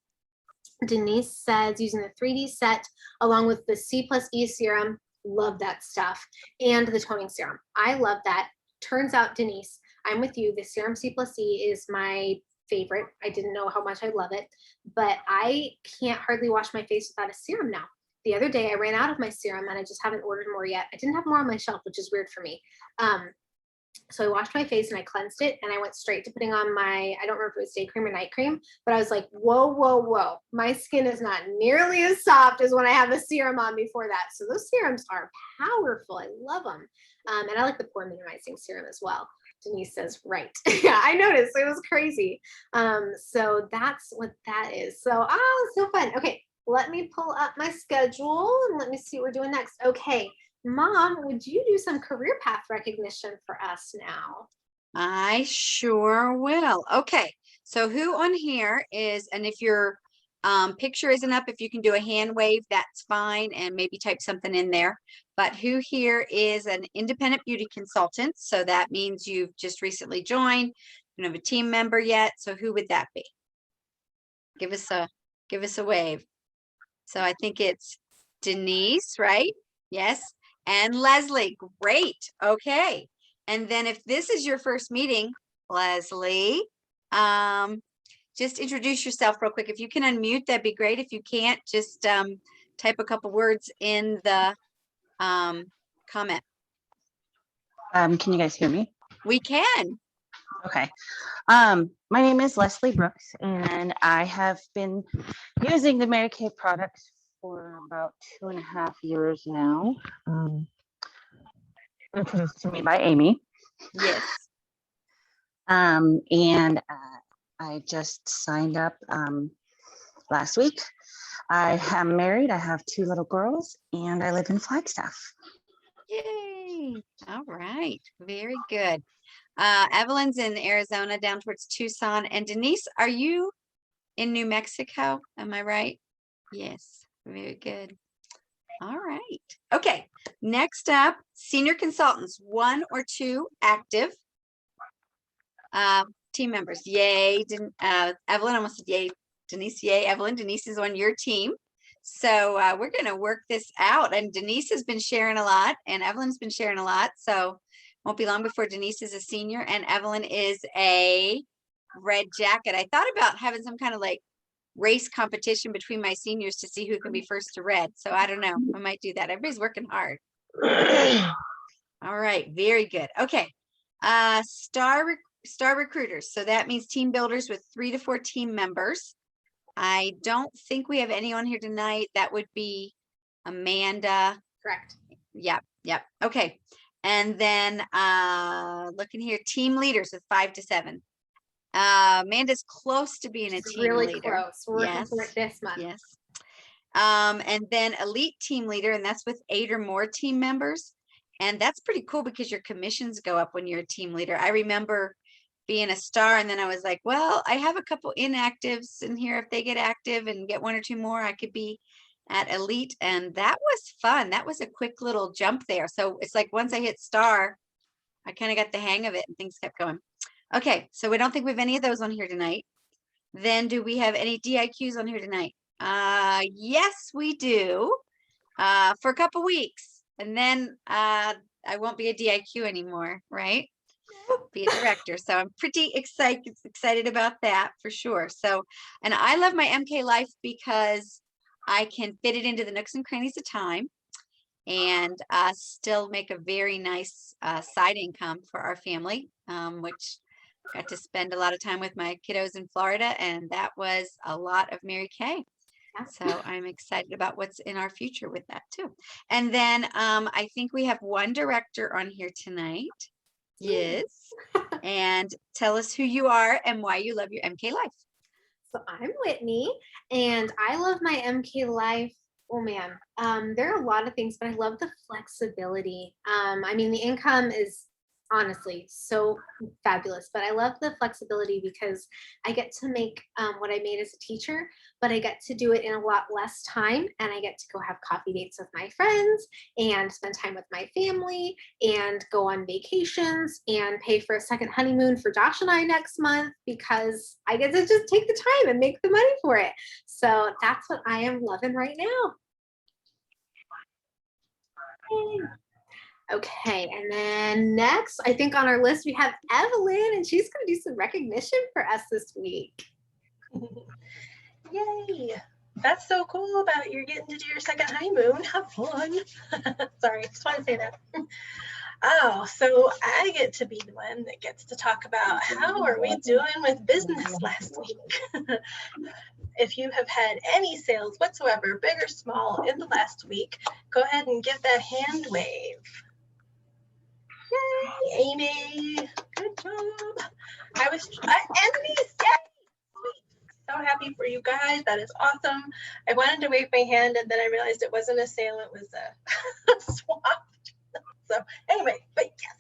Denise says using the 3D set along with the C+E serum, love that stuff, and the toning serum. I love that. Turns out, Denise, I'm with you. The Serum C plus C is my favorite. I didn't know how much I love it, but I can't hardly wash my face without a serum now. The other day I ran out of my serum and I just haven't ordered more yet. I didn't have more on my shelf, which is weird for me. So I washed my face and I cleansed it and I went straight to putting on my, I don't remember if it was day cream or night cream, but I was like, whoa, whoa, whoa. My skin is not nearly as soft as when I have a serum on before that. So those serums are powerful. I love them. And I like the pore minimizing serum as well. Denise says, right. Yeah, I noticed. It was crazy. So that's what that is. So, it's so fun. Okay, let me pull up my schedule and let me see what we're doing next. Okay, Mom, would you do some career path recognition for us now? I sure will. Okay, so who on here is, and if your picture isn't up, if you can do a hand wave, that's fine, and maybe type something in there. But who here is an independent beauty consultant? So that means you've just recently joined, you don't have a team member yet. So who would that be? Give us a wave. So I think it's Denise, right? Yes. And Leslie, great. Okay. And then if this is your first meeting, Leslie, just introduce yourself real quick. If you can unmute, that'd be great. If you can't, just type a couple words in the comment. Can you guys hear me? We can. Okay. My name is Leslie Brooks, and I have been using the Mary Kay products for about 2.5 years now. Introduced to me by Amy. Yes. And I just signed up last week. I am married. I have 2 little girls, and I live in Flagstaff. Yay. All right. Very good. Evelyn's in Arizona down towards Tucson. And Denise, are you in New Mexico? Am I right? Yes. Very good. All right. Okay. Next up, senior consultants, 1 or 2 active. Team members. Yay. Evelyn almost said yay. Denise, yay. Evelyn, Denise is on your team. So we're going to work this out. And Denise has been sharing a lot and Evelyn's been sharing a lot. So won't be long before Denise is a senior and Evelyn is a red jacket. I thought about having some kind of like race competition between my seniors to see who can be first to red. So I don't know. I might do that. Everybody's working hard. All right. Very good. Okay. Star recruiters. So that means team builders with 3 to 4 team members. I don't think we have anyone here tonight. That would be Amanda. Correct. Yep. Yep. Okay. And then looking here, team leaders with 5 to 7. Amanda's close to being a team really leader. Close. We're working for it this month. Yes. And then elite team leader, and that's with 8 or more team members. And that's pretty cool because your commissions go up when you're a team leader. I remember being a star and then I was like, well, I have a couple inactives in here. If they get active and get 1 or 2 more, I could be at elite. And that was fun. That was a quick little jump there. So it's like once I hit star, I kind of got the hang of it and things kept going. Okay, so we don't think we have any of those on here tonight. Then do we have any DIQs on here tonight? Yes, we do. For a couple weeks. And then I won't be a DIQ anymore, right? Be a director. So I'm pretty excited about that for sure. So, and I love my MK life because I can fit it into the nooks and crannies of time and still make a very nice side income for our family, which got to spend a lot of time with my kiddos in Florida, and that was a lot of Mary Kay. So I'm excited about what's in our future with that too. And then I think we have 1 director on here tonight. Yes. And tell us who you are and why you love your MK life. So I'm Whitney and I love my MK life. Oh man, there are a lot of things, but I love the flexibility. I mean, the income is honestly so fabulous, but I love the flexibility because I get to make what I made as a teacher, but I get to do it in a lot less time, and I get to go have coffee dates with my friends and spend time with my family and go on vacations and pay for a second honeymoon for Josh and I next month because I get to just take the time and make the money for it. So that's what I am loving right now. Yay. Okay, and then next, I think on our list we have Evelyn, and she's going to do some recognition for us this week. Yay! That's so cool about you're getting to do your second honeymoon. Have fun. Sorry, just want to say that. Oh, so I get to be the one that gets to talk about how are we doing with business last week. If you have had any sales whatsoever, big or small, in the last week, go ahead and give that hand wave. Yay, Amy, good job. Anthony, yay, sweet. So happy for you guys. That is awesome. I wanted to wave my hand and then I realized it wasn't a sale, it was a swap. So anyway, but yes,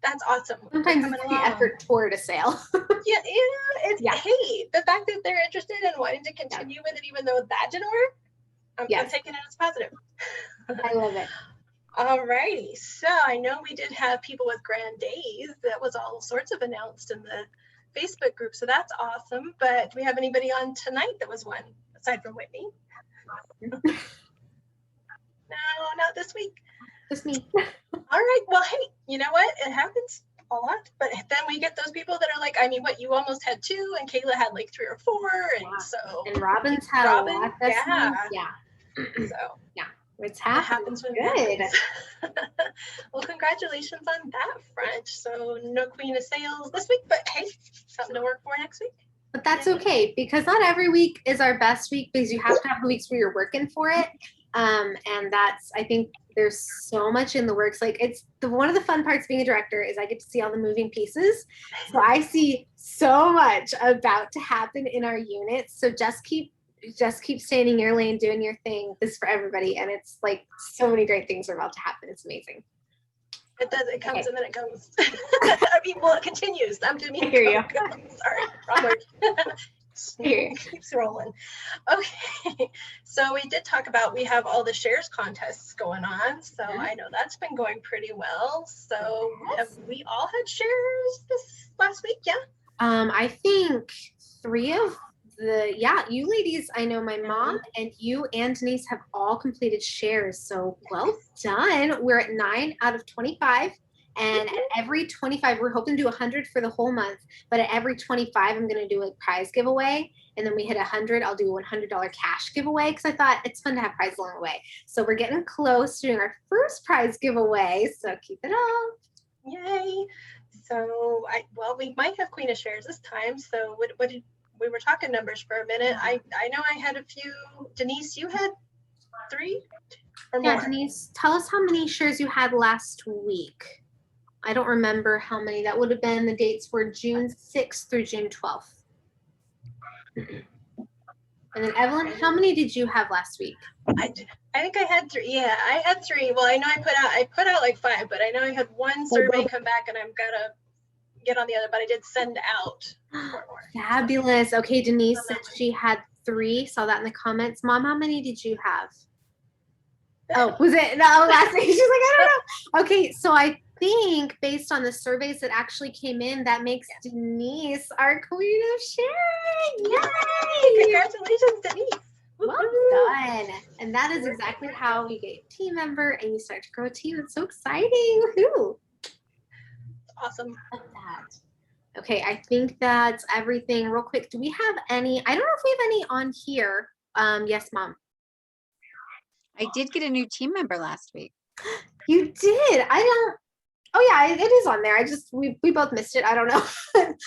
that's awesome. Sometimes it's the effort toward a sale. Hey, the fact that they're interested and wanting to continue with it, even though that didn't work, I'm taking it as positive. I love it. All righty, so I know we did have people with grand days. That was all sorts of announced in the Facebook group, so that's awesome. But do we have anybody on tonight that was one, aside from Whitney? No, not this week. Just me. All right, well, hey, you know what? It happens a lot, but then we get those people that are like, I mean, what, you almost had 2, and Kayla had like 3 or 4, and so. And Robin's had a lot this month. Yeah. So. Yeah. It's happening. It happens when Good. Well, congratulations on that front. So no queen of sales this week, but hey, something to work for next week. But that's okay, because not every week is our best week, because you have to have the weeks where you're working for it. And that's, I think there's so much in the works. Like it's one of the fun parts being a director is I get to see all the moving pieces. So I see so much about to happen in our units. So just keep staying in your lane, doing your thing. This is for everybody. And it's like so many great things are about to happen. It's amazing. It does. It comes and then it goes. I mean, well, it continues. I'm doing. I hear you. Sorry, wrong word. Keeps rolling. Okay, so we did talk about we have all the shares contests going on. So I know that's been going pretty well. So have we all had shares this last week? Yeah. I think 3 of you ladies, I know my mom and you and Denise have all completed shares. So well done. We're at 9 out of 25. And at every 25, we're hoping to do 100 for the whole month. But at every 25, I'm going to do a prize giveaway. And then we hit 100, I'll do a $100 cash giveaway because I thought it's fun to have prizes along the way. So we're getting close to doing our first prize giveaway. So keep it up. Yay. So we might have Queen of Shares this time. So what did we were talking numbers for a minute. I know I had a few. Denise, you had 3 or more? Yeah, Denise, tell us how many shares you had last week. I don't remember how many. That would have been the dates were June 6th through June 12th. And then Evelyn, how many did you have last week? I think I had 3. Yeah, I had 3. Well, I know I put out like 5, but I know I had 1 survey come back and I'm gonna get on the other, but I did send out 4 more. Fabulous. Okay, Denise said she had 3. Saw that in the comments. Mom, how many did you have? Oh, was it? No, last week. She's like, I don't know. Okay, so I think based on the surveys that actually came in, that makes Denise our queen of sharing. Yay! Congratulations, Denise. Well done. And that is exactly how we get a team member and you start to grow a team. It's so exciting. Woohoo! Awesome. Love that. Okay, I think that's everything. Real quick, do we have any? I don't know if we have any on here. Yes, Mom. I did get a new team member last week. You did. I don't. Oh yeah, it is on there. We both missed it. I don't know.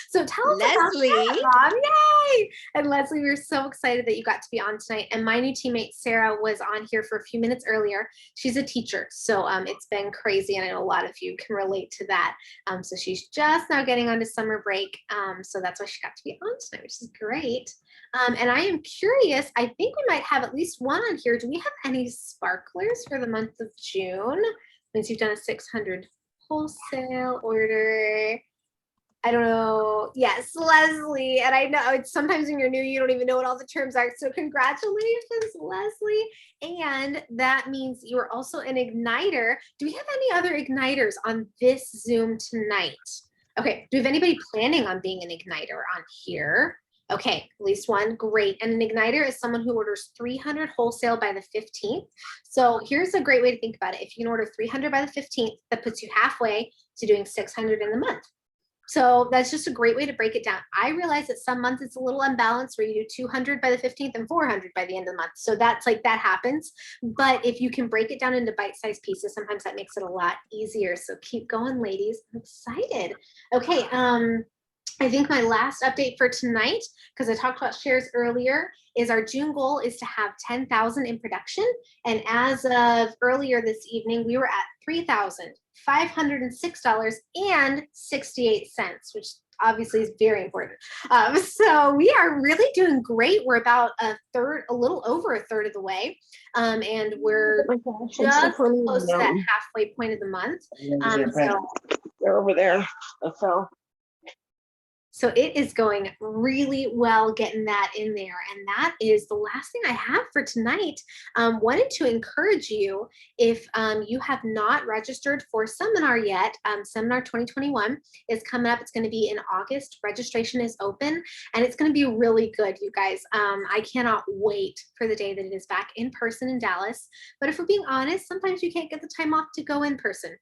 So tell us Leslie. about that, Mom. Yay! And Leslie, we were so excited that you got to be on tonight. And my new teammate Sarah was on here for a few minutes earlier. She's a teacher, so it's been crazy, and I know a lot of you can relate to that. So she's just now getting onto summer break. So that's why she got to be on tonight, which is great. And I am curious. I think we might have at least one on here. Do we have any sparklers for the month of June? Since you've done a 600 wholesale order. I don't know. Yes, Leslie. And I know it's sometimes when you're new, you don't even know what all the terms are. So congratulations, Leslie. And that means you are also an igniter. Do we have any other igniters on this Zoom tonight? Okay. Do we have anybody planning on being an igniter on here? Okay, at least one, great. And an igniter is someone who orders 300 wholesale by the 15th. So here's a great way to think about it. If you can order 300 by the 15th, that puts you halfway to doing 600 in the month. So that's just a great way to break it down. I realize that some months it's a little unbalanced where you do 200 by the 15th and 400 by the end of the month. So that's like, that happens. But if you can break it down into bite-sized pieces, sometimes that makes it a lot easier. So keep going, ladies. I'm excited. Okay, I think my last update for tonight, because I talked about shares earlier, is our June goal is to have 10,000 in production. And as of earlier this evening, we were at $3,506.68, which obviously is very important. So we are really doing great. We're about a little over a third of the way. And we're just close to that halfway point of the month. So they're over there. So it is going really well getting that in there. And that is the last thing I have for tonight. Wanted to encourage you, if you have not registered for seminar yet, Seminar 2021 is coming up. It's going to be in August. Registration is open and it's going to be really good, you guys. I cannot wait for the day that it is back in person in Dallas. But if we're being honest, sometimes you can't get the time off to go in person.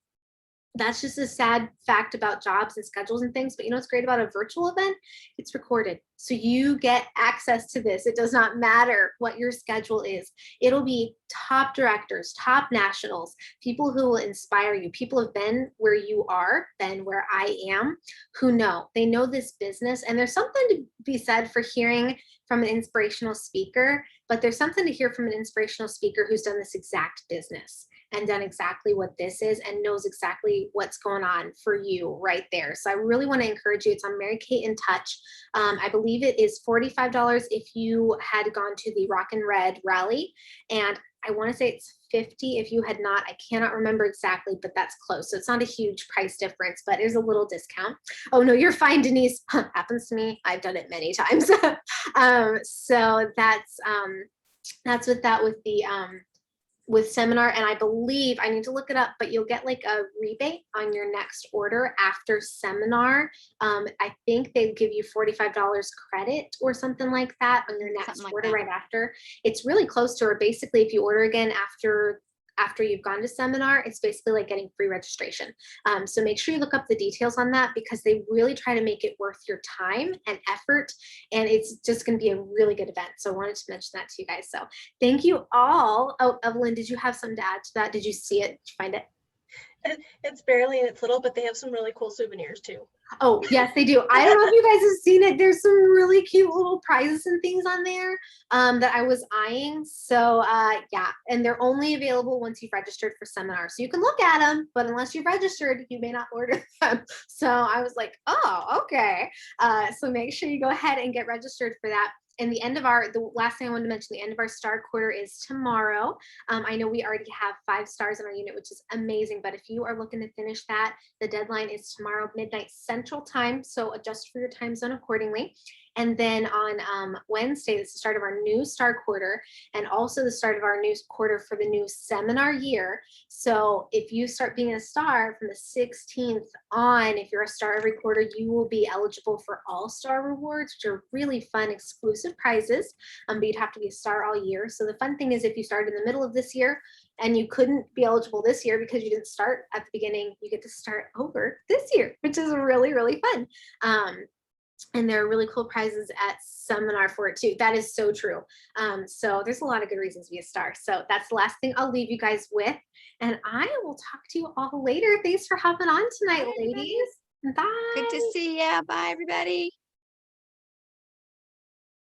That's just a sad fact about jobs and schedules and things. But you know what's great about a virtual event? It's recorded. So you get access to this. It does not matter what your schedule is. It'll be top directors, top nationals, people who will inspire you. People have been where you are, been where I am, who know. They know this business. And there's something to be said for hearing from an inspirational speaker, but there's something to hear from an inspirational speaker who's done this exact business and done exactly what this is and knows exactly what's going on for you right there. So I really want to encourage you. It's on Mary Kate in Touch. I believe it is $45 if you had gone to the Rock and Red rally. And I want to say it's $50 if you had not. I cannot remember exactly, but that's close. So it's not a huge price difference, but there's a little discount. Oh no, you're fine, Denise. Happens to me. I've done it many times. So that's with that with seminar. And I believe, I need to look it up, but you'll get like a rebate on your next order after seminar. I think they give you $45 credit or something like that on your next order right after. It's really close to, or basically if you order again after you've gone to seminar, it's basically like getting free registration. So make sure you look up the details on that because they really try to make it worth your time and effort. And it's just going to be a really good event. So I wanted to mention that to you guys. So thank you all. Oh, Evelyn, did you have some to add to that? Did you see it? Did you find it? It's barely and it's little, but they have some really cool souvenirs too. Oh, yes, they do. I don't know if you guys have seen it. There's some really cute little prizes and things on there that I was eyeing. So yeah, and they're only available once you've registered for seminar. So you can look at them, but unless you've registered, you may not order them. So I was like, oh, okay. So make sure you go ahead and get registered for that. And the last thing I wanted to mention, the end of our star quarter is tomorrow. I know we already have 5 stars in our unit, which is amazing. But if you are looking to finish that, the deadline is tomorrow, midnight Central Time. So adjust for your time zone accordingly. And then on Wednesday, it's the start of our new star quarter and also the start of our new quarter for the new seminar year. So if you start being a star from the 16th on, if you're a star every quarter, you will be eligible for all-star rewards, which are really fun, exclusive prizes, but you'd have to be a star all year. So the fun thing is if you started in the middle of this year and you couldn't be eligible this year because you didn't start at the beginning, you get to start over this year, which is really, really fun. And there are really cool prizes at seminar for it too. That is so true. So there's a lot of good reasons to be a star. So that's the last thing I'll leave you guys with. And I will talk to you all later. Thanks for hopping on tonight, ladies. Bye. Good to see ya. Bye, everybody.